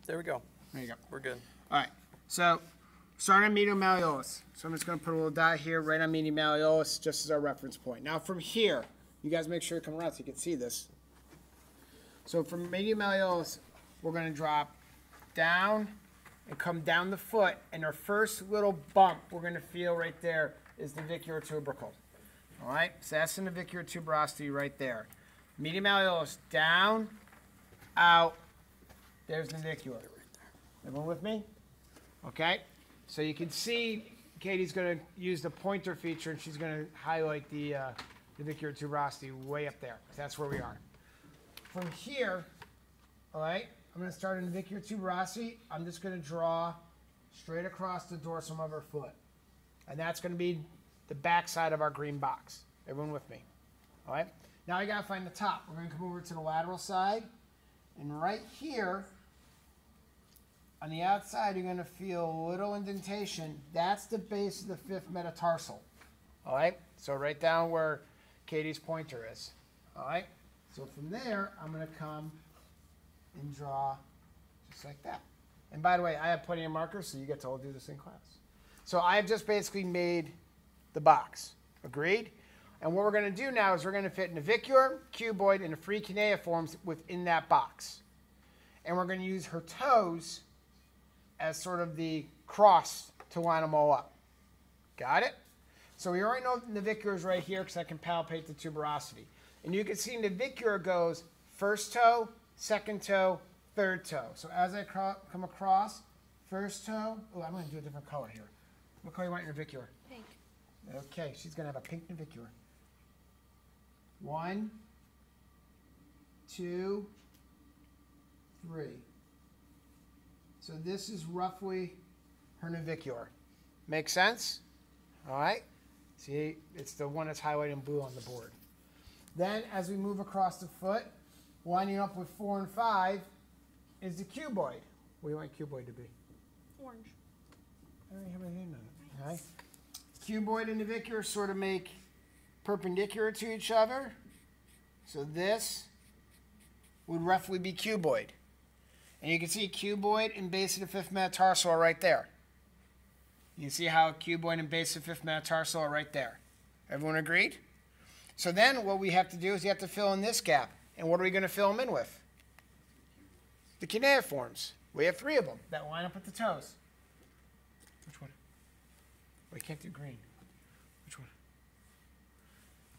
There we go. There you go. We're good. All right. So start on medial malleolus. So I'm just going to put a little dot here right on medial malleolus just as our reference point. Now from here, you guys make sure you come around so you can see this. So from medial malleolus, we're going to drop down and come down the foot. And our first little bump we're going to feel right there is the navicular tubercle. All right? So that's the navicular tuberosity right there. Medial malleolus down, out. There's navicular. Everyone with me? Okay. So you can see Katie's going to use the pointer feature, and she's going to highlight the navicular tuberosity way up there. That's where we are. From here, all right, I'm going to start a navicular tuberosity. I'm just going to draw straight across the dorsum of her foot. And that's going to be the back side of our green box. Everyone with me? All right. Now I got to find the top. We're going to come over to the lateral side. And right here, on the outside, you're going to feel a little indentation. That's the base of the fifth metatarsal. All right? So right down where Katie's pointer is. All right? So from there, I'm going to come and draw just like that. And by the way, I have plenty of markers, so you get to all do this in class. So I have just basically made the box. Agreed? And what we're going to do now is we're going to fit navicular, cuboid, and the free cuneiforms within that box. And we're going to use her toes as sort of the cross to line them all up. Got it? So we already know navicular is right here because I can palpate the tuberosity. And you can see navicular goes first toe, second toe, third toe. So as I come across, first toe. Oh, I'm going to do a different color here. What color do you want your navicular? Pink. Okay, she's going to have a pink navicular. 1, 2, 3. So this is roughly her navicular. Make sense? All right. See, it's the one that's highlighted in blue on the board. Then as we move across the foot, winding up with 4 and 5 is the cuboid. What do you want cuboid to be? Orange. I don't have anything on it. All right. Cuboid and navicular sort of make perpendicular to each other. So this would roughly be cuboid. And you can see cuboid and base of the fifth metatarsal are right there. You can see how cuboid and base of the fifth metatarsal are right there. Everyone agreed? So then what we have to do is you have to fill in this gap. And what are we going to fill them in with? The cuneiforms. We have 3 of them that line up with the toes. Which one? We can't do green. Which one?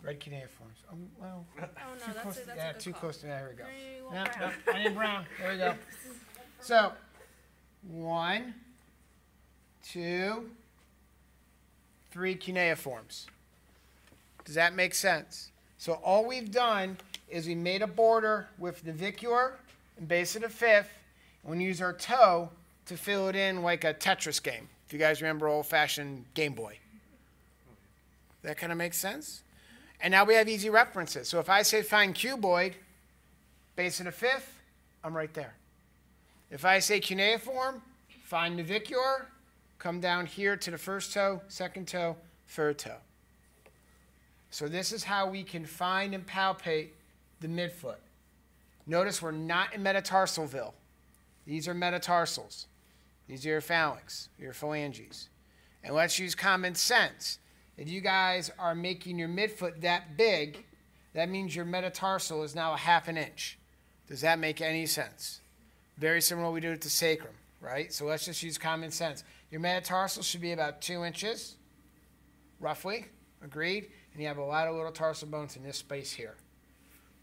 Red cuneiforms. Oh, well. Oh, no, that's a good too call. close to that. Here we go. No, No, I need brown. There we go. So, 1, 2, 3 cuneiforms. Does that make sense? So all we've done is we made a border with navicular and base of the fifth, and we use our toe to fill it in like a Tetris game. If you guys remember old-fashioned Game Boy. That kind of makes sense? And now we have easy references. So if I say find cuboid, base of the fifth, I'm right there. If I say cuneiform, find navicular, come down here to the first toe, second toe, third toe. So this is how we can find and palpate the midfoot. Notice we're not in metatarsalville. These are metatarsals. These are your phalanx, your phalanges. And let's use common sense. If you guys are making your midfoot that big, that means your metatarsal is now a ½ an inch. Does that make any sense? Very similar to what we do with the sacrum, right? So let's just use common sense. Your metatarsal should be about 2 inches, roughly. Agreed? And you have a lot of little tarsal bones in this space here.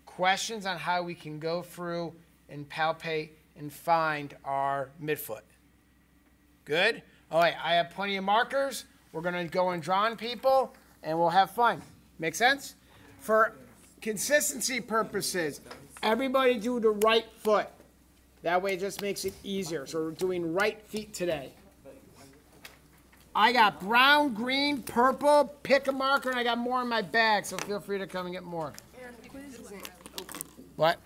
Questions on how we can go through and palpate and find our midfoot? Good? All right, I have plenty of markers. We're going to go and draw on people, and we'll have fun. Make sense? For consistency purposes, everybody do the right foot. That way it just makes it easier. So we're doing right feet today. I got brown, green, purple. Pick a marker, and I got more in my bag, so feel free to come and get more. What?